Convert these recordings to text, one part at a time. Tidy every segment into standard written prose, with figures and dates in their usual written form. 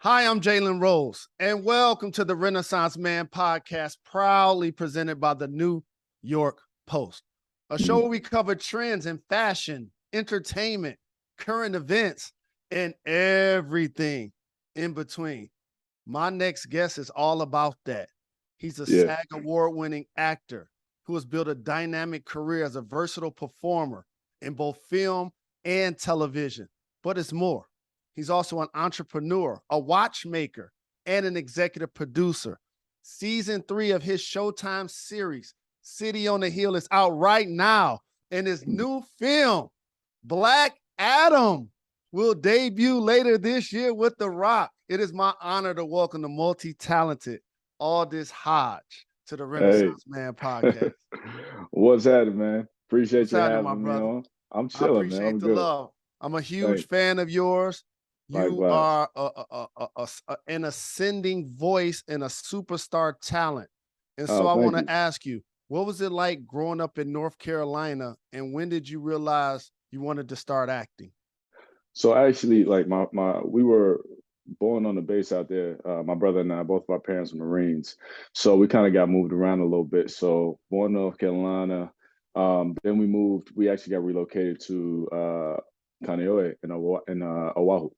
Hi, I'm Jalen Rose, and welcome to the Renaissance Man podcast, proudly presented by the New York Post, a show where we cover trends in fashion, entertainment, current events, and everything in between. My next guest is all about that. He's a Yeah. SAG award-winning actor who has built a dynamic career as a versatile performer in both film and television, but it's more. He's also an entrepreneur, a watchmaker, and an executive producer. Season 3 of his Showtime series, City on the Hill, is out right now. And his new film, Black Adam, will debut later this year with The Rock. It is my honor to welcome the multi-talented Aldis Hodge to the Hey. Renaissance Man podcast. What's happening, man? Appreciate What's you happening, my having me brother? on. I'm I chilling, man. appreciate I'm the good. love. I'm a huge Thanks. fan of yours. You Likewise. are an ascending voice and a superstar talent. And so Oh, I thank want you. to ask you, what was it like growing up in North Carolina? And when did you realize you wanted to start acting? So actually, like we were born on the base out there. My brother and I, both of our parents were Marines, so we kind of got moved around a little bit. So born in North Carolina, then we moved. We actually got relocated to Kaneohe in Oahu,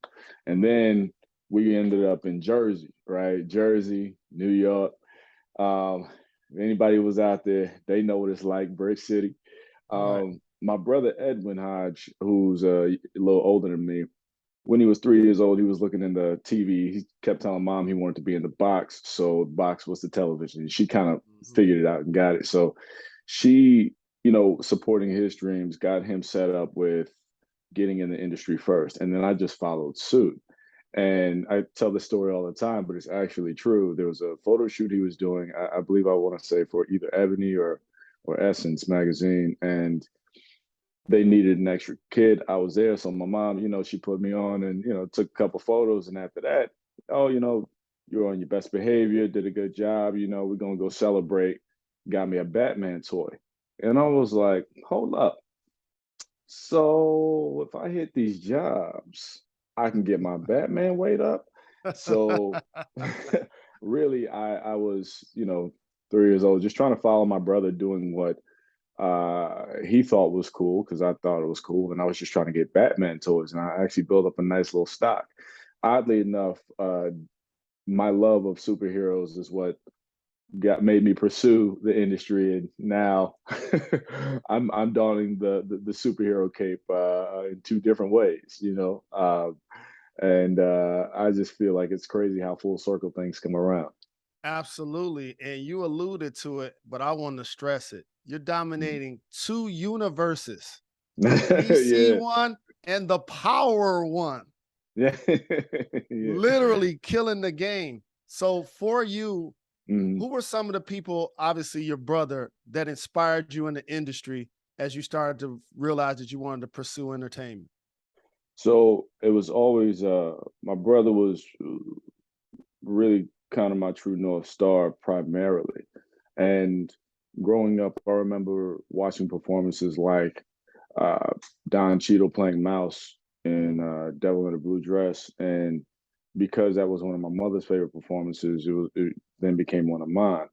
and then we ended up in Jersey, right? Jersey, New York. If anybody was out there, they know what it's like, Brick City. Right. My brother Edwin Hodge, who's a little older than me, when he was 3 years old, he was looking in the TV. He kept telling mom he wanted to be in the box. So the box was the television. She kind of figured it out and got it. So she, supporting his dreams, got him set up with getting in the industry first. And then I just followed suit. And I tell this story all the time, but it's actually true. There was a photo shoot he was doing, I believe I want to say for either Ebony or Essence magazine. And they needed an extra kid. I was there. So my mom, she put me on and, took a couple photos. And after that, oh, you're on your best behavior, did a good job. We're going to go celebrate. Got me a Batman toy. And I was like, hold up. So if I hit these jobs, I can get my Batman weight up. So really, I was, 3 years old, just trying to follow my brother doing what he thought was cool because I thought it was cool, and I was just trying to get Batman toys, and I actually built up a nice little stock. Oddly enough, my love of superheroes is what got made me pursue the industry, and now I'm donning the superhero cape in two different ways, and I just feel like it's crazy how full circle things come around. Absolutely. And you alluded to it, but I want to stress it. You're dominating two universes, the DC Yeah, one and the Power one, yeah, yeah. literally killing the game. So for you, Mhm. who were some of the people, obviously your brother, that inspired you in the industry as you started to realize that you wanted to pursue entertainment? So it was always my brother was really kind of my true north star primarily, and growing up, I remember watching performances like uh, Don Cheadle playing Mouse in Devil in a Blue Dress, and because that was one of my mother's favorite performances, it then became one of mine.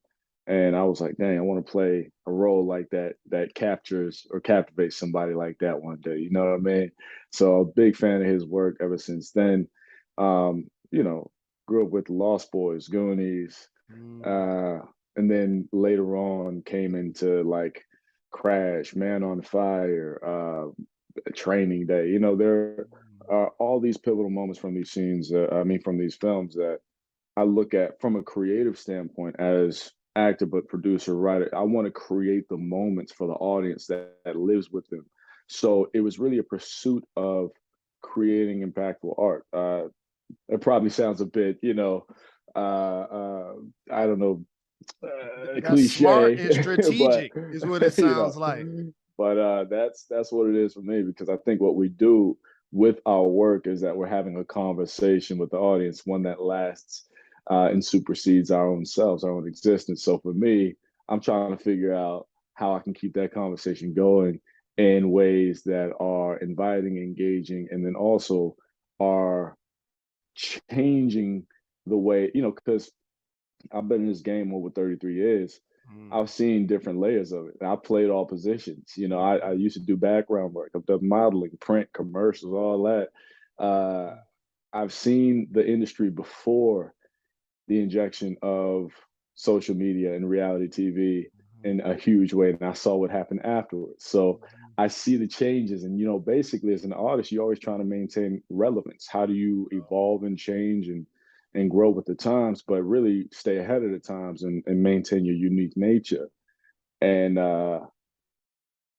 And I was like, dang, I want to play a role like that that captures or captivates somebody like that one day. You know what I mean? So a big fan of his work ever since then. Um, you know, grew up with Lost Boys, Goonies, Mm. uh, and then later on came into like Crash, Man on Fire, Training Day. There are all these pivotal moments from these scenes. From these films that I look at from a creative standpoint as actor, but producer, writer. I want to create the moments for the audience that lives with them. So it was really a pursuit of creating impactful art. It probably sounds a bit, I don't know, That's smart cliche, and but strategic, is what it you sounds know, like. but that's what it is for me because I think what we do with our work is that we're having a conversation with the audience, one that lasts and supersedes our own selves, our own existence. So for me, I'm trying to figure out how I can keep that conversation going in ways that are inviting, engaging, and then also are changing the way, because I've been in this game over 33 years. Mm. I've seen different layers of it. I played all positions. I used to do background work. I've done modeling, print, commercials, all that. I've seen the industry before the injection of social media and reality TV Mhm. in a huge way, and I saw what happened afterwards. So Mhm. I see the changes, and basically, as an artist, you're always trying to maintain relevance. How do you evolve and change and grow with the times, but really stay ahead of the times and maintain your unique nature? And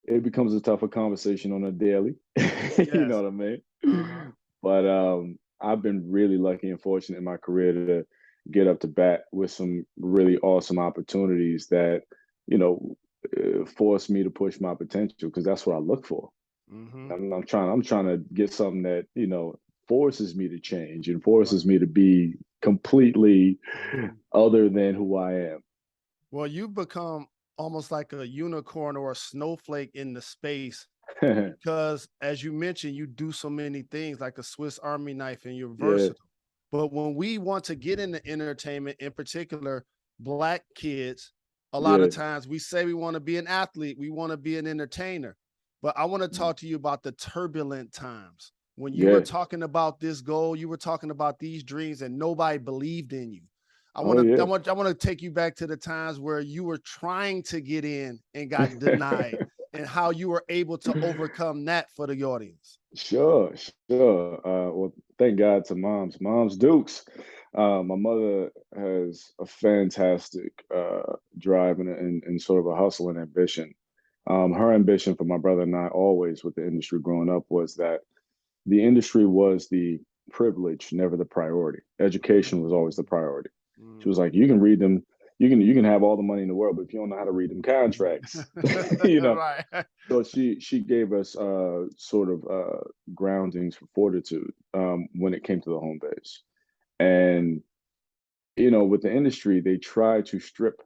it becomes a tougher conversation on a daily. You know Yes. what I Uh-huh. mean? But I've been really lucky and fortunate in my career to get up to bat with some really awesome opportunities that, you know, force me to push my potential, because that's what I look for. Mhm. I'm trying to get something that, forces me to change and Right. forces me to be completely Mhm. other than who I Well, you've become almost like a unicorn or a snowflake in the space am. because, as you mentioned, you do so many things like a Swiss Army knife and you're Yeah, versatile. But when we want to get into entertainment, in particular, Black kids, a lot yeah, of times we say we want to be an athlete, we want to be an entertainer. But I want to talk to you about the turbulent times. When you were yeah. talking about this goal, you were talking about these dreams, and nobody believed in you. I Oh, want to I yeah. want I want to take you back to the times where you were trying to get in and got denied and how you were able to overcome that for the audience. Sure, sure. Well, thank God to moms, Dukes. My mother has a fantastic drive and sort of a hustle and ambition. Her ambition for my brother and I, always with the industry growing up, was that the industry was the privilege, never the priority. Education was always the priority. She was Mm. like, you can read them, you can have all the money in the world, but if you don't know how to read them contracts, you know. Right. So she gave us sort of groundings for fortitude when it came to the home base. And with the industry, they try to strip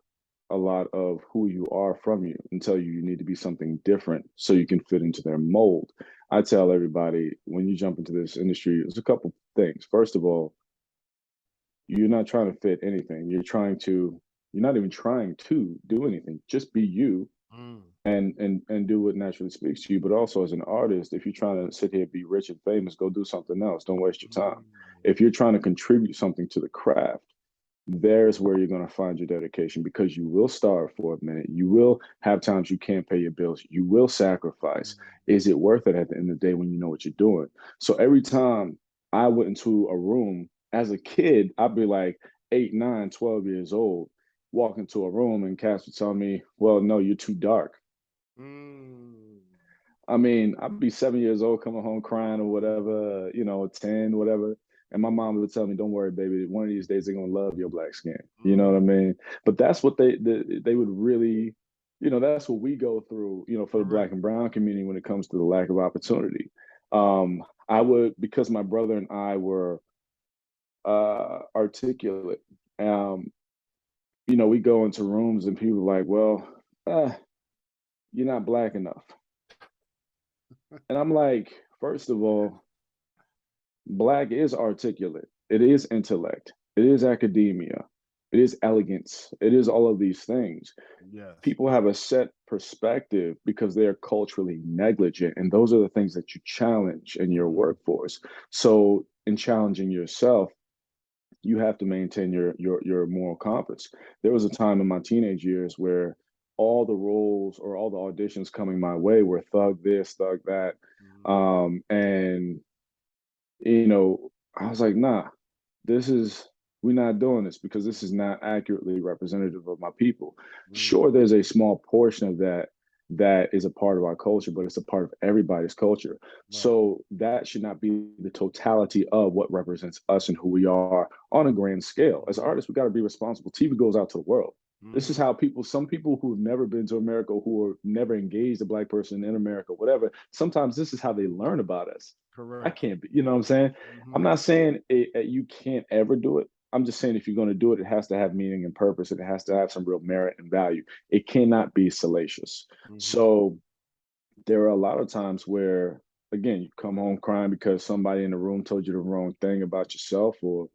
a lot of who you are from you and tell you need to be something different so you can fit into their mold. I tell everybody, when you jump into this industry, there's a couple things. First of all, you're not trying to fit anything. You're not even trying to do anything. Just be you Mm. and do what naturally speaks to you. But also, as an artist, if you're trying to sit here and be rich and famous, go do something else. Don't waste your time. Mm. If you're trying to contribute something to the craft, there's where you're going to find your dedication, because you will starve for a minute. You will have times you can't pay your bills. You will sacrifice. Mm. Is it worth it at the end of the day when you know what you're doing? So every time I went into a room as a kid, I'd be like 8, 9, 12 years old, walk into a room and cats would tell me, well, no, you're too dark. Mm. I mean, I'd be 7 years old coming home crying or whatever, 10, whatever. And my mom would tell me, don't worry, baby, one of these days they're gonna love your black skin. You know what I Mm. mean? But that's what they would really, that's what we go through, for the Correct. black and brown community when it comes to the lack of opportunity. I would, because my brother and I were articulate, um, we go into rooms and people are like, well, you're not black enough. And I'm like, first of all, Black is articulate. It is intellect. It is academia. It is elegance. It is all of these things. Yes. People have a set perspective because they are culturally negligent. And those are the things that you challenge in your Mm. workforce. So, in challenging yourself, you have to maintain your moral compass. There was a time in my teenage years where all the roles or all the auditions coming my way were thug this, thug that. Mm. And I was like, nah, this is, we're not doing this because this is not accurately representative of my people. Mm. Sure, there's a small portion of that is a part of our culture, but it's a part of everybody's culture. Right. So that should not be the totality of what represents us and who we are on a grand scale. As Mhm. artists, we got to be responsible. TV goes out to the world. This is Mhm. how some people who've never been to America, who have never engaged a black person in America, whatever, sometimes this is how they learn about us. I Correct. can't be, you know what I'm saying? I'm Mhm. not saying you can't ever do it. I'm just saying if you're going to do it, it has to have meaning and purpose, and it has to have some real merit and value. It cannot be salacious. Mhm. So there are a lot of times where again, you come home crying because somebody in the room told you the wrong thing about yourself, or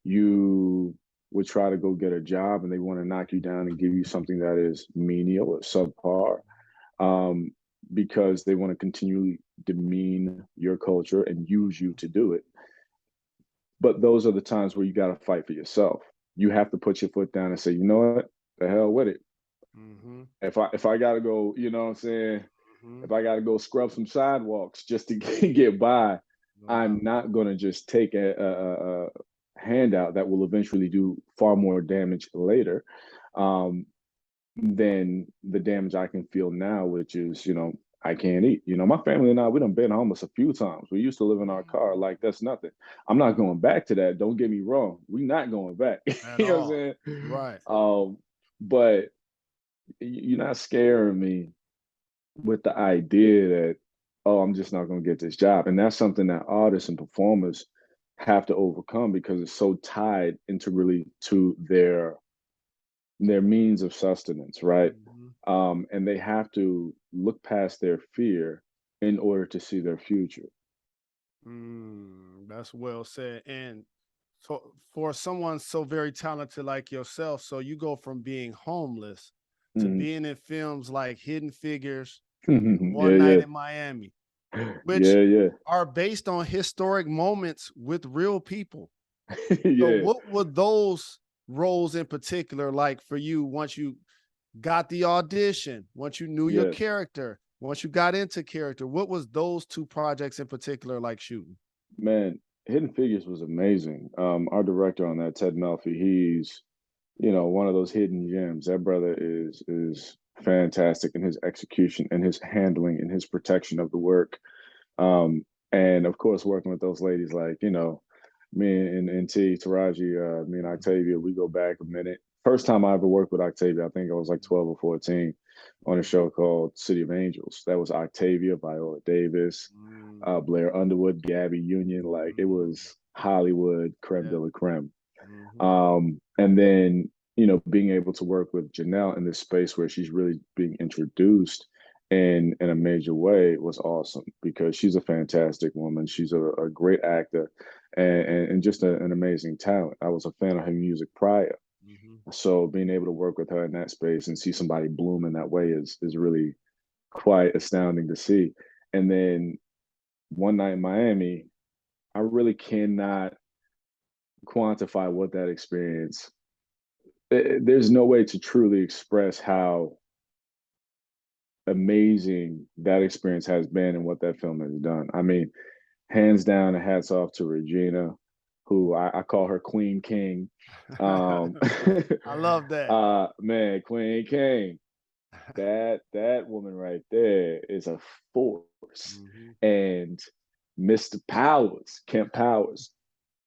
you would try to go get a job and they want to knock you down and give you something that is menial or subpar, um, because they want to continually demean your culture and use you to do it. But those are the times where you got to fight for yourself. You have to put your foot down and say, you know what, the hell with it. Mm-hmm. If I gotta go, you know what I'm saying? Mm-hmm. If I gotta go scrub some sidewalks just to get by, No I'm doubt. not gonna just take a handout that will eventually do far more damage later, um, than the damage I can feel now, which is, I can't eat. My family and I, we done been homeless a few times. We used to live in our car like that's nothing. I'm not going back to that. Don't get me wrong. We not going back. At You know what I'm all. saying? Right. But you're not scaring me with the idea that, oh, I'm just not going to get this job. And that's something that artists and performers have to overcome because it's so tied into really to their means of sustenance, right? Mm-hmm. And they have to look past their fear in order to see their future. That's well said. And so for someone so very talented like yourself, so you go from being homeless to Mhm. being in films like Hidden Figures and Yeah, One Night yeah, in Miami, which yeah, yeah, are based on historic moments with real people. So yeah, what were those roles in particular like for you once you got the audition, once you knew your yeah. character, once you got into character? What was those two projects in particular like shooting? Man, Hidden Figures was amazing. Our director on that, Ted Melfi, he's one of those hidden gems. That brother is fantastic in his execution and his handling and his protection of the work. And of course, working with those ladies like, me and T, Taraji, me and Mhm. Octavia, we go back a minute. First time I ever worked with Octavia, I think I was like 12 or 14 on a Mhm. show called City of Angels. That was Octavia, Viola Davis, Mhm. Blair Underwood, Gabby Union. Like it Mhm. was Hollywood creme de Yeah. la creme. Mhm. And then, being able to work with Janelle in this space where she's really being introduced in a major way was awesome because she's a fantastic woman. She's a great actor and just an amazing talent. I was a fan of her music prior. Mhm. So being able to work with her in that space and see somebody bloom in that way is really quite astounding to see. And then One Night in Miami, I really cannot quantify what that experience. There's no way to truly express how amazing that experience has been and what that film has done. I mean, hands down, and hats off to Regina, who I call her Queen King. Um, I love that. Man, Queen King, that woman right there is a force. Mhm. And Mr. Powers, Kent Powers,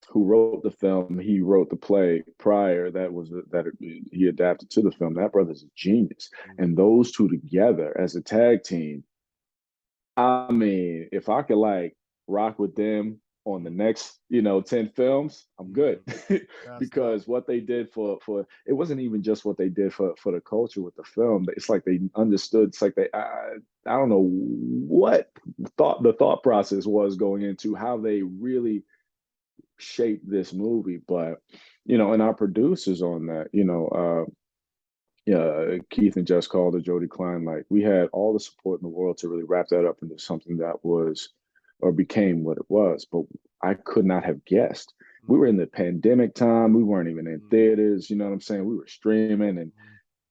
who wrote the film, he wrote the play prior that he adapted to the film. That brother's a genius. And Mhm. those two together as a tag team, I mean, if I could like rock with them on the Mhm. next, 10 films, I'm good. Mhm. That's dope. Because what they did for it wasn't even just what they did for the culture with the film. It's like they understood. It's like I don't know what the thought process was going into how they really shaped this movie. But and our producers on that, yeah, Keith and Jess Calder, Jody Klein, like we had all the support in the world to really wrap that up into something that was or became what it was. But I could not have guessed. We were in Mhm. the pandemic time. We weren't even in Mhm. theaters. You know what I'm saying? We were streaming, and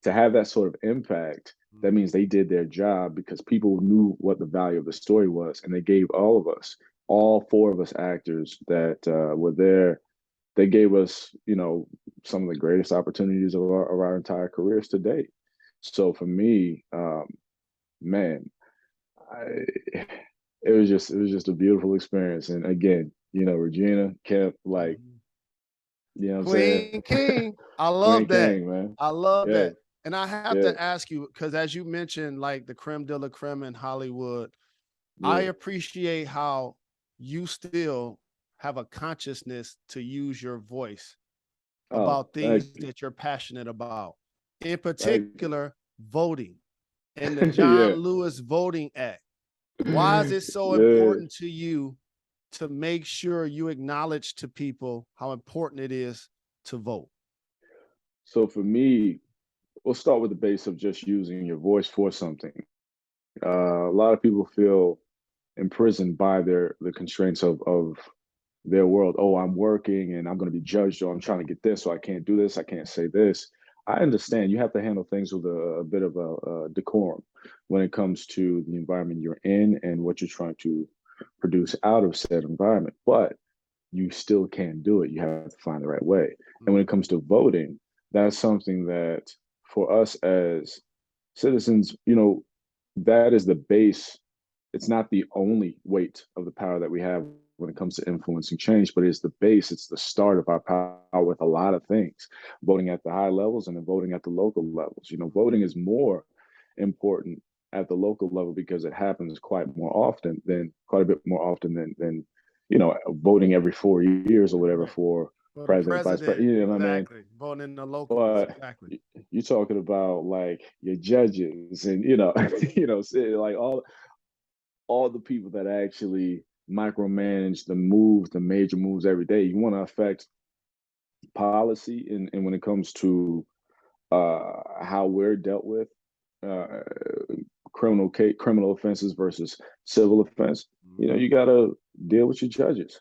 to have that sort of impact, that Mhm. means they did their job because people knew what the value of the story was, and they gave all of us, all four of us actors that were there, they gave us, some of the greatest opportunities of our entire careers to date. So for me, man, I, it was just a beautiful experience. And again, Regina kept like, Mhm. you know what I'm saying? Queen King. I Queen love that. King, man. I love Yeah, that. And I have yeah, to ask you, because as you mentioned, like the creme de la creme in Hollywood, I yeah. appreciate how you still have a consciousness to use your voice Oh, about thank things you. that you're passionate about. In Thank particular, voting and the you. John Yeah, Lewis Voting Act. Why is it so Yeah. important to you to make sure you acknowledge to people how important it is to vote? So for me, we'll start with the base of just using your voice for something. A lot of people feel imprisoned by the constraints of their world. Oh, I'm working and I'm going to be judged, or I'm trying to get this, so I can't do this, I can't say this. I understand you have to handle things with a bit of a decorum when it comes to the environment you're in and what you're trying to produce out of said environment. But you still can do it. You have to find the right way. And when it comes to voting, that's something that for us as citizens, that is the base. It's not the only weight of the power that we have when it comes to influencing change, but it's the base, it's the start of our power with a lot of things. Voting at the high levels and then voting at the local levels. Voting is more important at the local level because it happens quite a bit more often than voting every 4 years or whatever Right. for For the president, vice president, president. You know what I mean? exactly. Voting in the locals, But exactly. you're talking about like your judges and like all the people that actually micromanage the major moves every day. You want to affect policy, and when it comes to how we're dealt with, uh, criminal offenses versus civil offense. You got to deal with your judges.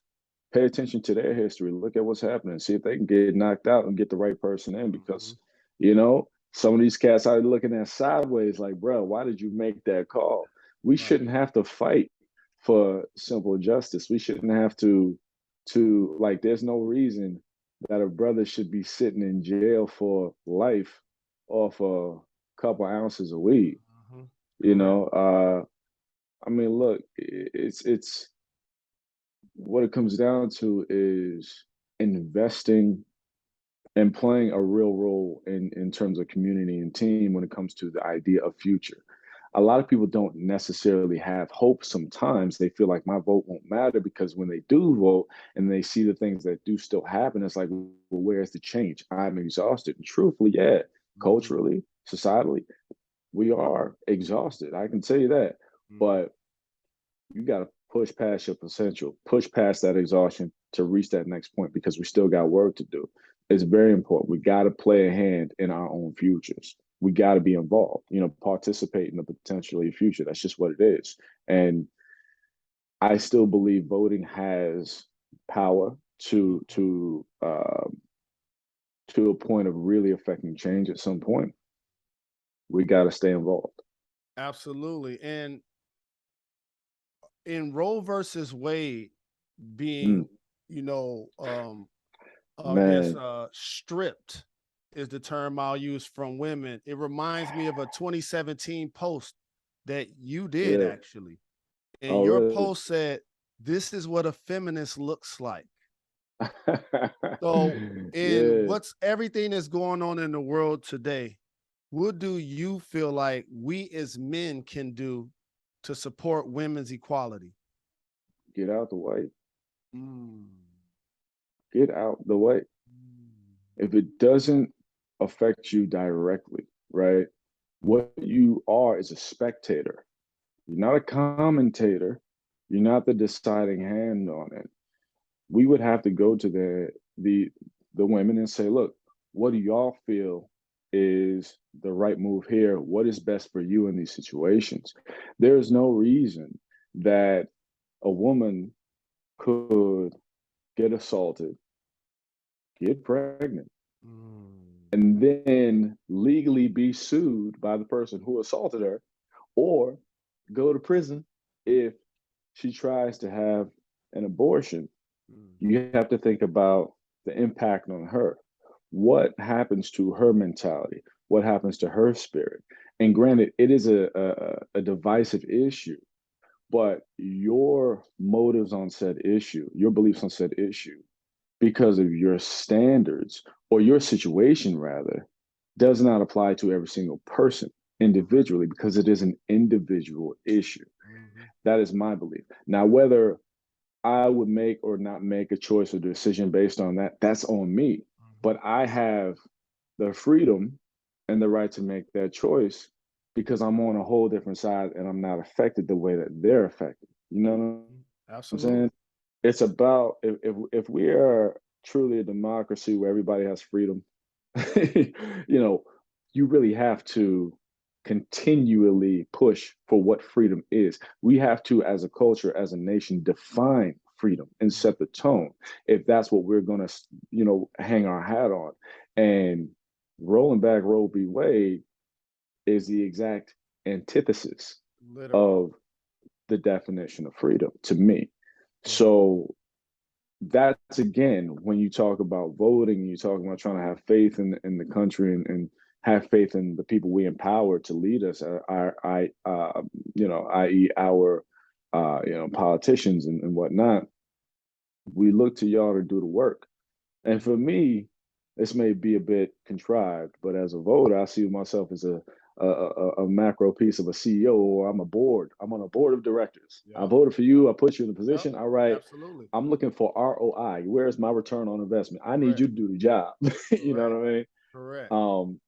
Pay attention to their history. Look at what's happening. See if they can get knocked out and get the right person in. Because some of these cats are looking at sideways, like, bro, why did you make that call? We Right. shouldn't have to fight for simple justice. We shouldn't have to like. There's no reason that a brother should be sitting in jail for life off a couple ounces of weed. You Correct. know, I mean, look, it's what it comes down to is investing and playing a real role in terms of community and team when it comes to the idea of future. A lot of people don't necessarily have hope. Sometimes they feel like my vote won't matter because when they do vote and they see the things that do still happen, it's like, well, where's the change? I'm exhausted. And truthfully, yeah, culturally, societally, we are exhausted. I can tell you that. But you got to push past your potential, push past that exhaustion to reach that next point because we still got work to do. It's very important. We got to play a hand in our own futures. We got to be involved, participate in the potentially future. That's just what it is. And I still believe voting has power to a point of really affecting change at some point. We got to stay involved. Absolutely. And in Roe versus Wade being, Mm, you know, I guess man, stripped is the term I'll use from women. It reminds me of a 2017 post that you did yeah. actually. And Oh, your really? post said, "This is what a feminist looks like." So, in Yeah. what's everything that's going on in the world today, what do you feel like we as men can do to support women's equality? Get out the way. Mm. Get out the way. Mm. If it doesn't affect you directly, right? What you are is a spectator. You're not a commentator. You're not the deciding hand on it. We would have to go to the the women and say, look, what do y'all feel is the right move here? What is best for you in these situations? There is no reason that a woman could get assaulted, get pregnant, Mm. and then legally be sued by the person who assaulted her or go to prison if she tries to have an abortion. Mm. You have to think about the impact on her. What happens to her mentality? What happens to her spirit? And granted, it is a divisive issue, but your motives on said issue, your beliefs on said issue, because of your standards or your situation, rather, does not apply to every single person Correct. individually because it is an individual issue. Mhm. That is my belief. Now, whether I would make or not make a choice or decision based on that, that's on me. Mhm. But I have the freedom and the right to make that choice because I'm on a whole different side and I'm not affected the way that they're affected. You know what Mhm. I'm saying? Absolutely. It's about if we are truly a democracy where everybody has freedom, you know, you really have to continually push for what freedom is. We have to, as a culture, as a nation, define freedom and set the tone. If that's what we're gonna, hang our hat on. And rolling back Roe v. Wade is the exact antithesis Literally. of the definition of freedom to me. Mhm. So that's again when you talk about voting, you talk about trying to have faith in the country and have faith in the people we empower to lead us, i.e., our politicians and whatnot. We look to y'all to do the work. And for me, this may be a bit contrived, but as a voter, I see myself as a macro piece of a CEO, or I'm a board. I'm on a board of directors. I Yep. voted for you. I put you in the Yep. position. All right. Absolutely. I'm looking for ROI. Where's my return on investment? I need Correct. you to do the job. You know Correct. what I mean? Correct. Um,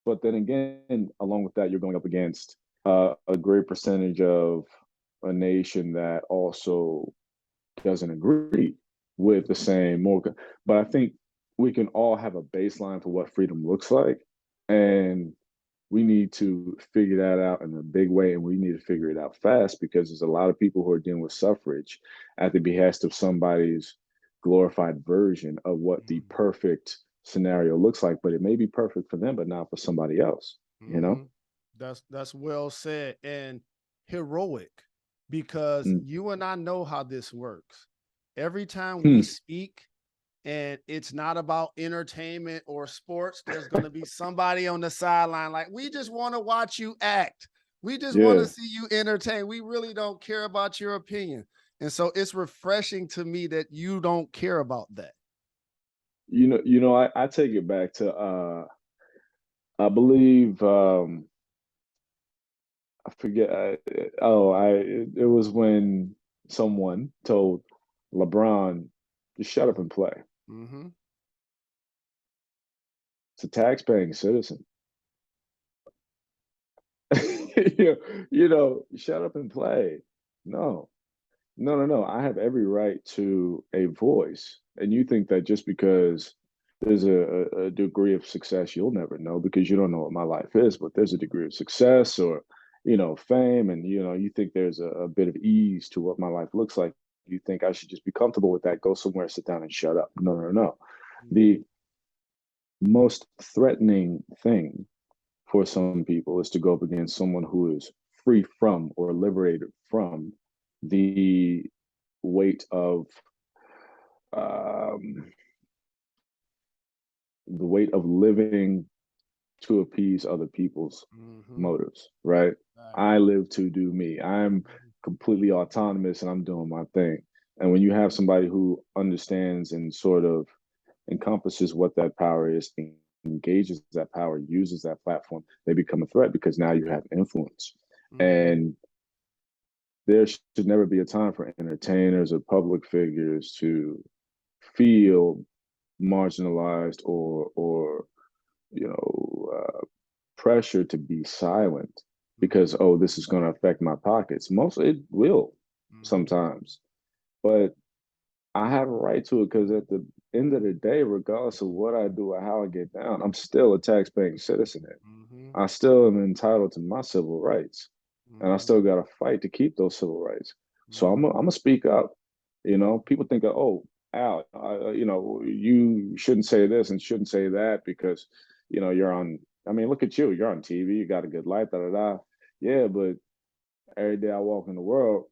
but then again, along with that, you're going up against a great percentage of a nation that also doesn't agree with the same more. But I think we can all have a baseline for what freedom looks like. And we need to figure that out in a big way. And we need to figure it out fast because there's a lot of people who are dealing with suffrage at the behest of somebody's glorified version of what the Mhm. perfect scenario looks like. But it may be perfect for them, but not for somebody else, you know? Mhm. That's well said and heroic because Mm. you and I know how this works. Every time we Hmm. speak and it's not about entertainment or sports, there's going to be somebody on the sideline like, we just want to watch you act. We just want to Yeah. see you entertain. We really don't care about your opinion. And so it's refreshing to me that you don't care about that. I take it back to I believe I forget. It was when someone told LeBron to shut up and play. Mhm. It's a tax-paying citizen. Shut up and play. No, no, no, no. I have every right to a voice. And you think that just because there's a degree of success, you'll never know because you don't know what my life is, but there's a degree of success or, fame, and, you think there's a bit of ease to what my life looks like. You think I should just be comfortable with that, go somewhere, sit down and shut up. No, no, no. Mhm. The most threatening thing for some people is to go up against someone who is free from or liberated from the weight of um, living to appease other people's Mhm. motives, right? Right. I live to do me. I'm Mhm. completely autonomous and I'm doing my thing. And when you have somebody who understands and sort of encompasses what that power is, engages that power, uses that platform, they become a threat because now you have influence. Mhm. And there should never be a time for entertainers or public figures to feel marginalized or pressure to be silent because, Mhm. oh, this is going to affect my pockets. Most it will Mhm. sometimes, but I have a right to it because at the end of the day, regardless of what I do or how I get down, I'm still a tax-paying citizen here. Mhm. I still am entitled to my civil rights, and I Mhm. still got to fight to keep those civil rights. So I'm Mhm. gonna speak up. People think, oh, Al, you shouldn't say this and shouldn't say that because you're on. I mean, look at you. You're on TV. You got a good life. Da da da. Yeah, but every day I walk in the world,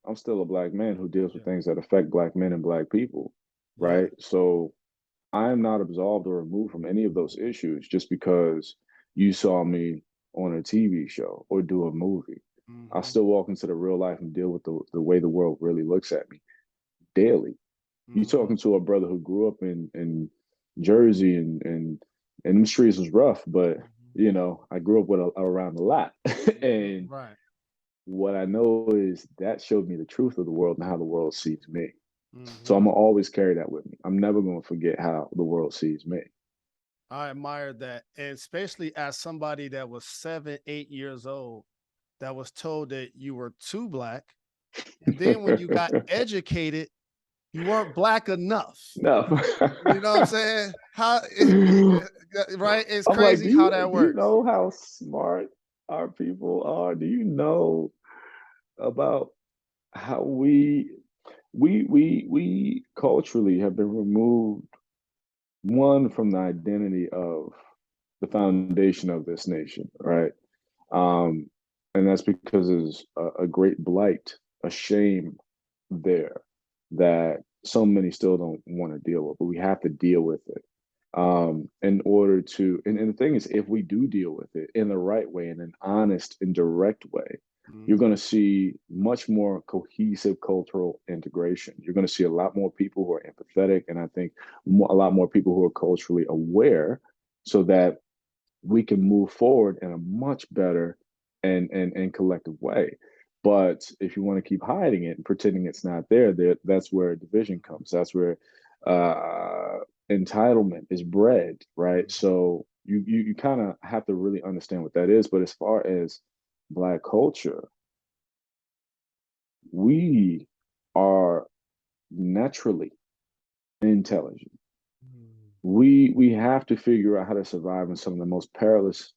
I'm still a black man who deals with Yeah. things that affect black men and black people, Yeah. right? So I am not absolved or removed from any of those issues just because you saw me on a TV show or do a movie. I Mhm. still walk into the real life and deal with the way the world really looks at me daily. You Mhm. talking to a brother who grew up in Jersey and the streets was rough, but Mhm. I grew up with around a lot. Mhm. And Right. what I know is that showed me the truth of the world and how the world sees me. So I'm Mhm. gonna always carry that with me. I'm never gonna forget how the world sees me. I admire that. And especially as somebody that was 7, 8 years old, that was told that you were too black. And then when you got educated, you weren't black enough. No. You know what I'm saying? Right? It's I'm like, crazy how that do you works. know how smart our people are? Do you know about how we culturally have been removed, one, from the identity of the foundation of this nation, right? Um, and that's because there's a great blight, a shame there that so many still don't want to deal with, but we have to deal with it in order to. And the thing is, if we do deal with it in the right way, in an honest and direct way, you're Mhm. going to see much more cohesive cultural integration. You're going to see a lot more people who are empathetic, and I think a lot more people who are culturally aware, so that we can move forward in a much better and collective way. But if you want to keep hiding it and pretending it's not there, that's where division comes. That's where uh, entitlement is bred, right? Mhm. So you kind of have to really understand what that is. But as far as Black culture, we are naturally intelligent. Mhm. We have to figure out how to survive in some of the most perilous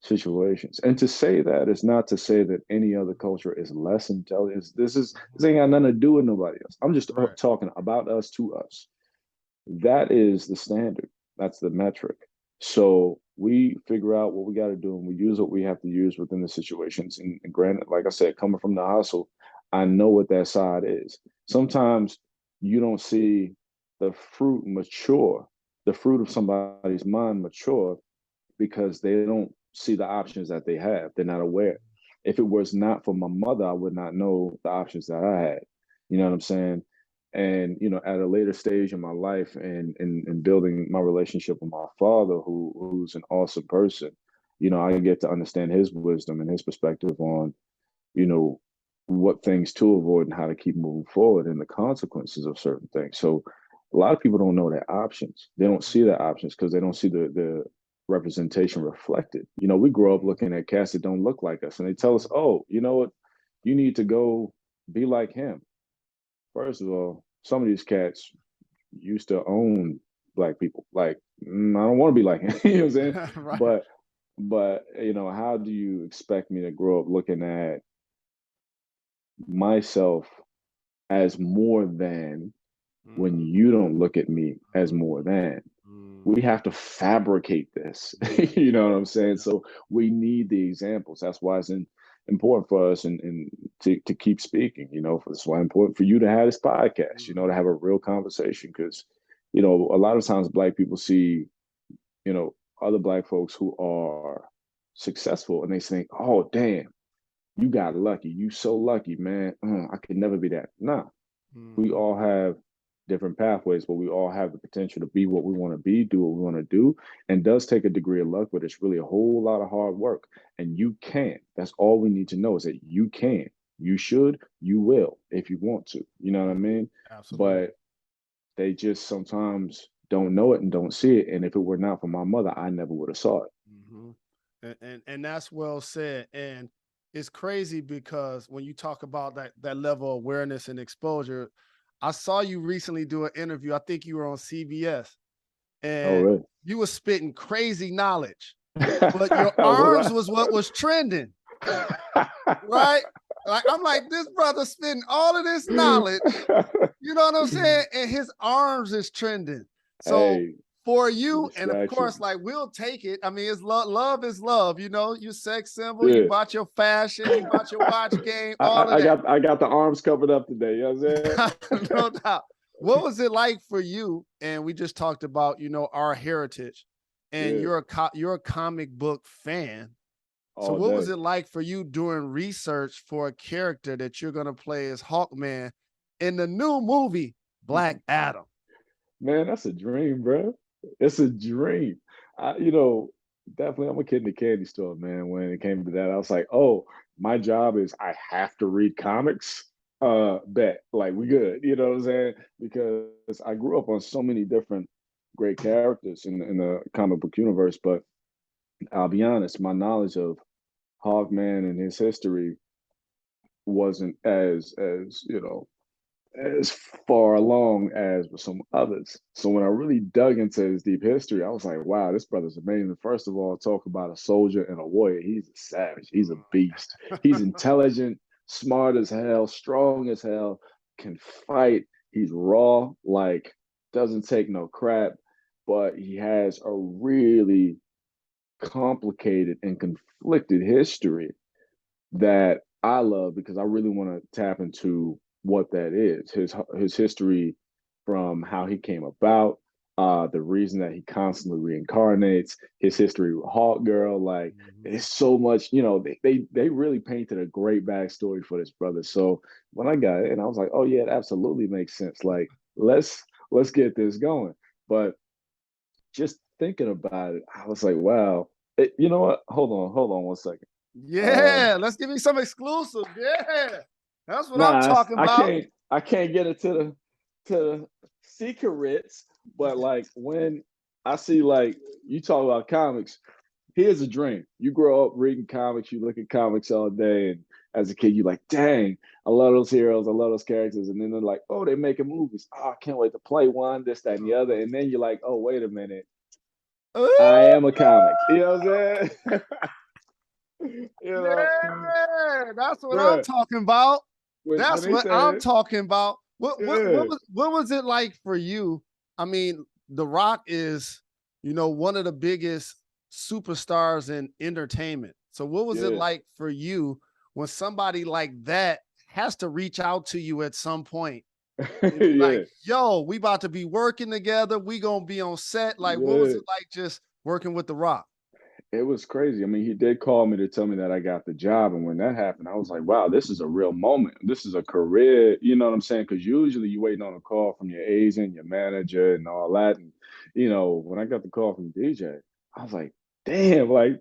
situations. And to say that is not to say that any other culture is less intelligent. This ain't got nothing to do with nobody else. I'm just Right. talking about us to us. That is the standard. That's the metric. So we figure out what we got to do, and we use what we have to use within the situations. And granted, like I said, coming from the hustle, I know what that side is. Sometimes you don't see the fruit mature, the fruit of somebody's mind mature, because they don't see the options that they have. They're not aware. If it was not for my mother, I would not know the options that I had. You know what I'm saying? And at a later stage in my life, and building my relationship with my father, who's an awesome person, I get to understand his wisdom and his perspective on you know what things to avoid and how to keep moving forward and the consequences of certain things. So a lot of people don't know their options. They don't see their options because they don't see the representation reflected. We grow up looking at cats that don't look like us, and they tell us, "Oh, you know what? You need to go be like him." First of all, some of these cats used to own Black people. Like, I don't want to be like him. You know what I'm saying? Right. But how do you expect me to grow up looking at myself as more than when Mhm. you don't look at me as Mhm. more than? We Mhm. have to fabricate this. Yeah. You know what I'm saying? Yeah. So we need the examples. That's why it's important for us, and to keep speaking. That's why it's important for you to have this podcast. To Mhm. have a real conversation, because a lot of times Black people see you know other Black folks who are successful, and they think, "Oh, damn, you got lucky. You so lucky, man. I could never be that." Nah, we Mhm. all have different pathways, but we all have the potential to be what we want to be, do what we want to do. And does take a degree of luck, but it's really a whole lot of hard work. And you can. That's all we need to know, is that you can. You should, you will, if you want to. You know what I Mhm. mean? Absolutely. But they just sometimes don't know it and don't see it. And if it were not for my mother, I never would have saw it. Mhm. And that's well said. And it's crazy because when you talk about that level of awareness and exposure, I saw you recently do an interview. I think you were on CBS, Oh, and really? you were spitting crazy knowledge, but your Was arms was what was trending, right? Like I'm like, this brother spitting all of this knowledge, I? you know what I'm saying? And his arms is trending. So Hey, for the you, and of course, distraction. like we'll take it. I mean, it's love. Love is love. You sex symbol. You Yeah. bought your fashion. You bought your watch game. I, All I of I that, got I got the arms covered up today. You know what I'm saying? no doubt. What was it like for you? And we just talked about our heritage, and Yeah, you're a comic book fan. So all what was day. it like for you doing research for a character that you're gonna play as Hawkman in the new movie Black Adam? Man, that's a dream, bro. It's a dream. Definitely, I'm a kid in the candy store, man. When it came to that, I was like, oh, my job is I have to read comics. Bet, like we good. You know what I'm saying? Because I grew up on so many different great characters in the comic book universe. But I'll be honest, my knowledge of Hawkman and his history wasn't as as far along as with some others. So when I really dug into his deep history, I was like, wow, this brother's amazing. First of all, talk about a soldier and a warrior. He's a savage. He's a beast. He's intelligent, smart as hell, strong as hell, can fight. He's raw, like doesn't take no crap, but he has a really complicated and conflicted history that I love because I really want to tap into what that is. His history from how he came about, the reason that he constantly reincarnates, his history with Hawk Girl. Like it's so much, they really painted a great backstory for this brother. So when I got it, and I was like, oh yeah, it absolutely makes sense. Like let's get this going. But just thinking about it, I was like, wow. You know what? Hold on one second. Yeah, let's give me some exclusive. Yeah, that's what I'm Nah, talking about. I can't get into the secrets, but like when I see like you talk about comics, here's a dream. You grow up reading comics, you look at comics all day, and as a kid, you're like, dang, I love those heroes, I love those characters. And then they're like, oh, they're making movies. Oh, I can't wait to play one, this, that, and the other. And then you're like, oh, wait a minute. I Ooh, am a comic. You know what I'm saying? you know, yeah, that's what I'm bruh, talking about. when That's they what I'm said, talking about. What what yeah, what was what was it like for you? I mean, The Rock is, one of the biggest superstars in entertainment. So what was it yeah, like for you when somebody like that has to reach out to you at some point and be like, yeah, yo, we about to be working together. We gonna be on set. Like, what was yeah. it like just working with The Rock? It was crazy. I mean, he did call me to tell me that I got the job. And when that happened, I was like, wow, this is a real moment. This is a career. You know what I'm saying? Because usually you're waiting on a call from your agent, your manager, and all that. And, when I got the call from DJ, I was like, damn, like,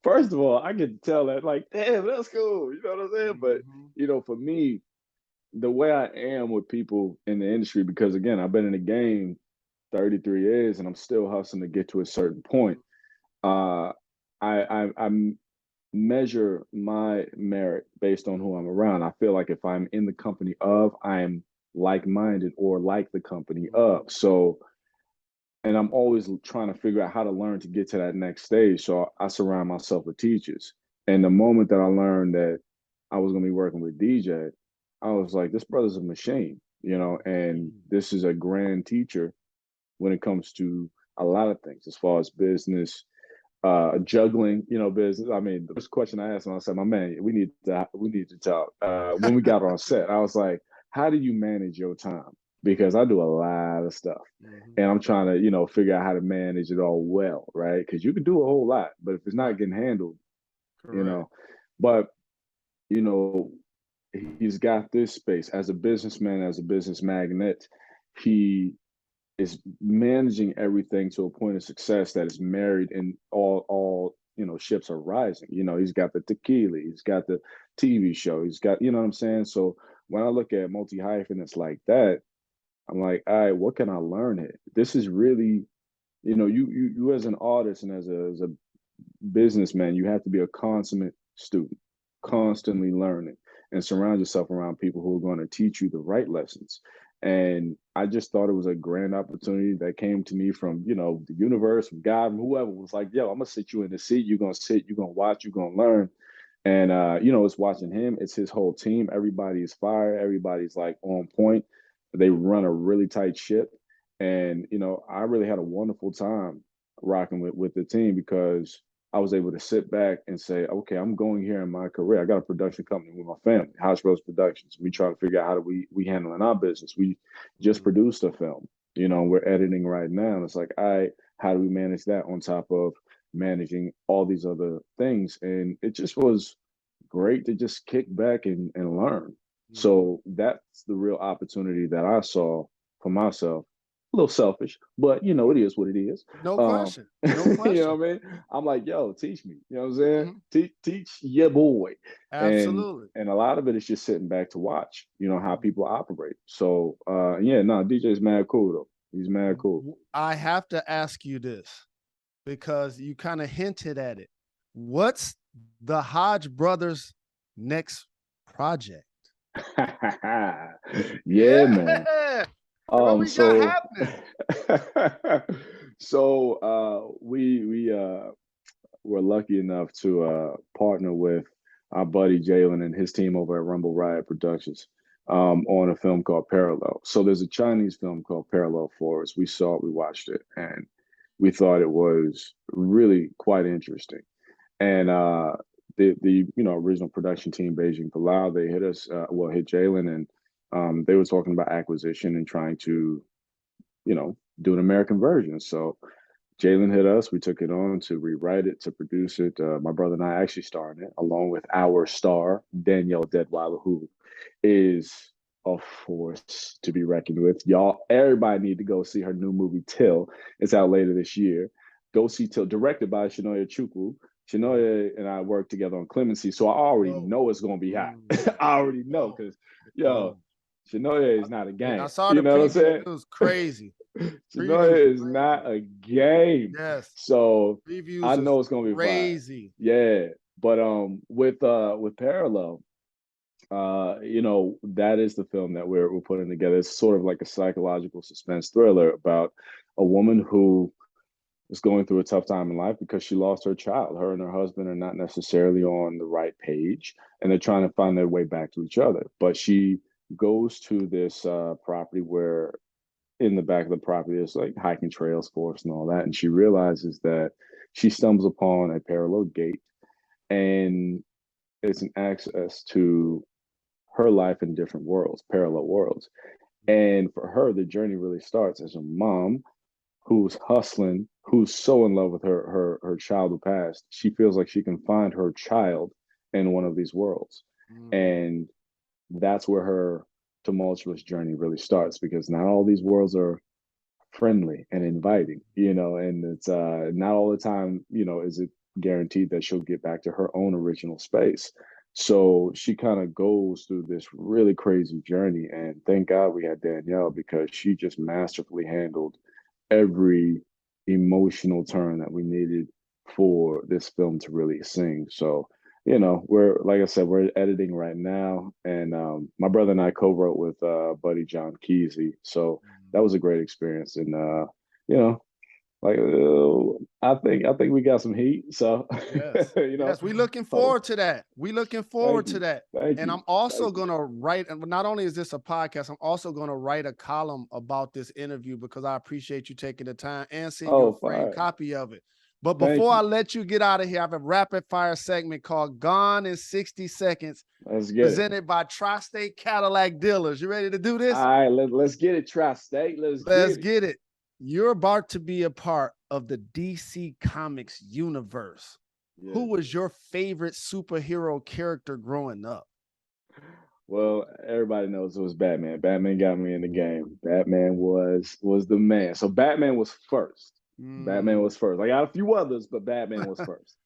first of all, I could tell that, like, damn, that's cool. You know what I'm saying? But, Mhm. for me, the way I am with people in the industry, because again, I've been in the game 33 years and I'm still hustling to get to a certain point. Uh, I measure my merit based on who I'm around. I feel like if I'm in the company of, I'm like-minded or like the company of. So, and I'm always trying to figure out how to learn to get to that next stage. So I surround myself with teachers. And the moment that I learned that I was going to be working with DJ, I was like, this brother's a machine, and this is a grand teacher when it comes to a lot of things as far as business, juggling, business. I mean, the first question I asked him, I said, my man, we need to talk. When we got on set, I was like, how do you manage your time? Because I do a lot of stuff Mhm. and I'm trying to, figure out how to manage it all well, right? Because you can do a whole lot, but if it's not Right. getting handled, you Correct. know, but you know, he's got this space as a businessman, as a business magnate. He is managing everything to a point of success that is married and all ships are rising. He's got the tequila, he's got the TV show, he's got, what I'm saying? So when I look at multi hyphenates like that, I'm like, all right, what can I learn here? This is really, you as an artist and as a businessman, you have to be a consummate student, constantly learning, and surround yourself around people who are going to teach you the right lessons. And I just thought it was a grand opportunity that came to me from, the universe, from God, from whoever was like, yo, I'm gonna sit you in the seat. You're gonna sit, you're gonna watch, you're gonna learn. And it's watching him, it's his whole team. Everybody is fire, everybody's like on point. They run a really tight ship. And I really had a wonderful time rocking with the team because I was able to sit back and say, okay, I'm going here in my career. I got a production company with my family, House Rose Productions. We try to figure out how do we handle in our business. We just Mhm. produced a film, we're editing right now. And it's like, how do we manage that on top of managing all these other things? And it just was great to just kick back and learn. Mhm. So that's the real opportunity that I saw for myself. A little selfish, but it is what it is. No question. No You know question. what I mean? I'm like, yo, teach me. You know what I'm saying? Mhm. Teach your boy. And Absolutely. and a lot of it is just sitting back to watch, how Mhm. people operate. So yeah, no, DJ's mad cool though. He's mad cool. I have to ask you this because you kind of hinted at it. What's the Hodge brothers' next project? Yeah, man. What we got happening? We were lucky enough to partner with our buddy Jalen and his team over at Rumble Riot Productions on a film called Parallel. So there's a Chinese film called Parallel Forest. We saw it, we watched it, and we thought it was really quite interesting. And the original production team, Beijing Palau, they hit us, hit Jalen, and they were talking about acquisition and trying to, do an American version. So Jalen hit us. We took it on to rewrite it, to produce it. My brother and I actually star in it, along with our star, Danielle Deadweiler, who is a force to be reckoned with. Y'all, everybody need to go see her new movie, Till. It's out later this year. Go see Till, directed by Shinoya Chukwu. Shinoya and I worked together on Clemency, so I already know it's going to be hot. I already know because, Shinoya is not a game. I saw the preview. What I'm saying? It was crazy. Shinoya is not a game. Yes. So Previews I know it's going to be crazy. Yeah. But with Parallel, that is the film that we're putting together. It's sort of like a psychological suspense thriller about a woman who is going through a tough time in life because she lost her child. Her and her husband are not necessarily on the right page, and they're trying to find their way back to each other. But she goes to this property where in the back of the property there's like hiking trails, forest, and all that. And she realizes that she stumbles upon a parallel gate, and it's an access to her life in different worlds, parallel worlds. And for her, the journey really starts as a mom who's hustling, who's so in love with her child who passed. She feels like she can find her child in one of these worlds. And that's where her tumultuous journey really starts, because not all these worlds are friendly and inviting, and it's not all the time, is it guaranteed that she'll get back to her own original space. So she kind of goes through this really crazy journey, and thank God we had Danielle, because she just masterfully handled every emotional turn that we needed for this film to really sing. So, we're, like I said, we're editing right now, and my brother and I co-wrote with buddy John Kesey. So that was a great experience, and I think we got some heat. So yes, we looking forward to that. We looking forward to that. And I'm also gonna write. And not only is this a podcast, I'm also gonna write a column about this interview, because I appreciate you taking the time and send you a framed copy of it. But before I let you get out of here, I have a rapid fire segment called Gone in 60 Seconds. Let's get presented by Tri-State Cadillac Dealers. You ready to do this? All right, let's get it, Tri-State. Let's get it. You're about to be a part of the DC Comics universe. Yeah. Who was your favorite superhero character growing up? Well, everybody knows it was Batman. Batman got me in the game. Batman was the man. So Batman was first. Batman was first. I got a few others, but Batman was first.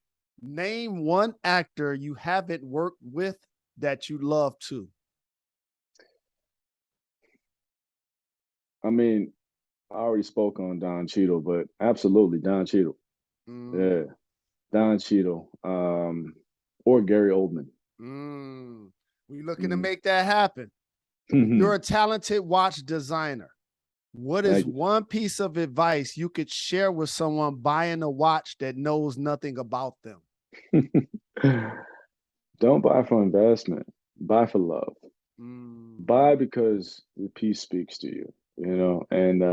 Name one actor you haven't worked with that you love too. I mean, I already spoke on Don Cheadle, but absolutely Don Cheadle. Yeah, Don Cheadle, or Gary Oldman. We're looking to make that happen. You're a talented watch designer. What is one piece of advice you could share with someone buying a watch that knows nothing about them? Don't buy for investment. Buy for love. Buy because the piece speaks to you, and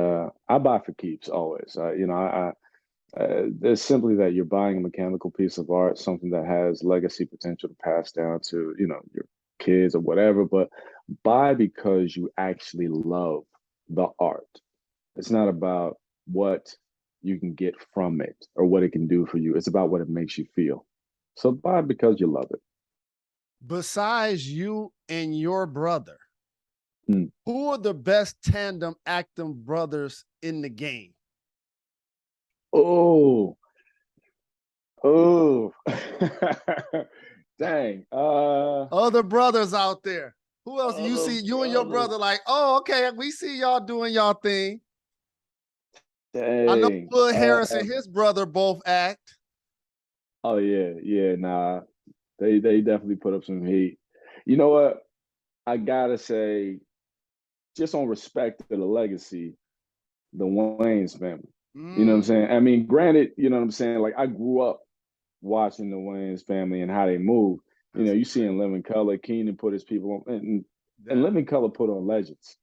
I buy for keeps always. There's simply that you're buying a mechanical piece of art, something that has legacy potential to pass down to, your kids or whatever, but buy because you actually love the art. It's not about what you can get from it or what it can do for you. It's about what it makes you feel. So buy because you love it. Besides you and your brother, who are the best tandem acting brothers in the game? Oh, dang. Other brothers out there. Who else you see? You and your brother like, oh, okay, we see y'all doing y'all thing. I know Dang. Floyd Harris and his brother both act. Oh yeah. Nah, they definitely put up some heat. You know what? I gotta say, just on respect to the legacy, the Wayne's family. You know what I'm Mm, saying? I mean, granted, you know what I'm saying? Like I grew up watching the Wayne's family and how they move. You know, that's you see great. in Living Color, Keenan put his people on, and That Living Color put on legends.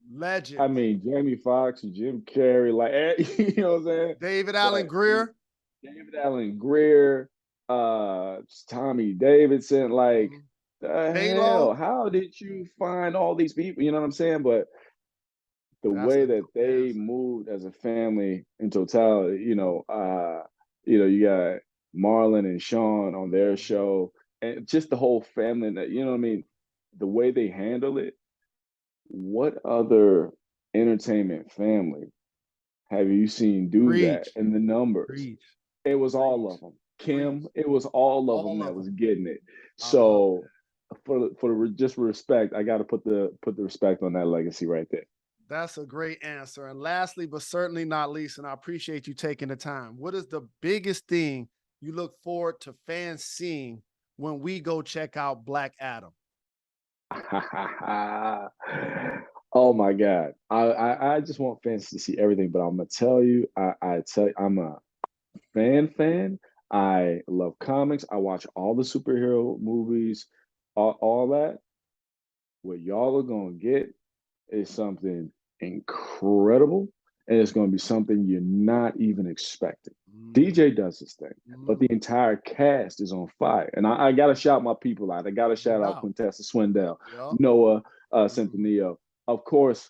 I legends. mean, Jamie Foxx and Jim Carrey, like you know what I'm saying? David Allen But Greer. David Allen Greer, Tommy Davidson, like Mhm. the hell, Halo. how did you find all these people? You know what I'm saying? But the That's way a that dope they answer. moved as a family in totality, you got Marlon and Sean on their Mhm. show, and just the whole family. That you know what I mean, the way they handle it. What other entertainment family have you seen do that? Preach, And the numbers, preach, it was all preach, of them. preach. Kim, it was all of them All that of was them. getting it. I love that. So just respect, I got to put the respect on that legacy right there. That's a great answer. And lastly, but certainly not least, and I appreciate you taking the time. What is the biggest thing you look forward to fans seeing when we go check out Black Adam? Oh my God. I just want fans to see everything, but I'm gonna tell you, I tell you, I'm a fan. I love comics. I watch all the superhero movies, all that. What y'all are gonna get is something incredible, and it's gonna be something you're not even expecting. Mm, DJ does his thing, but mm, the entire cast is on fire. And I gotta shout my people out. I gotta no shout out doubt. Quintessa Swindell, Yep. Noah Mm, Centineo, of course,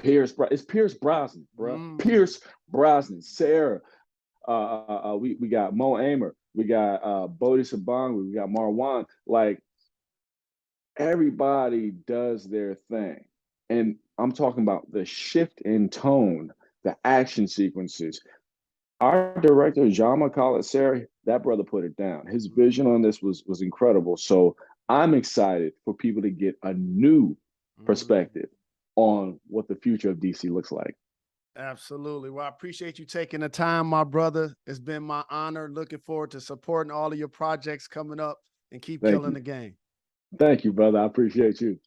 it's Pierce Brosnan, bro. mm, Pierce Brosnan, Sarah. We got Mo Amer, we got Bodhi Sabang, we got Marwan. Like everybody does their thing. And I'm talking about the shift in tone, the action sequences. Our director, John McCall, that brother put it down. His vision mm, on this was incredible. So I'm excited for people to get a new mm. perspective on what the future of DC looks like. Absolutely. Well, I appreciate you taking the time, my brother. It's been my honor. Looking forward to supporting all of your projects coming up and keep Thank killing you. the game. Thank you, brother. I appreciate you.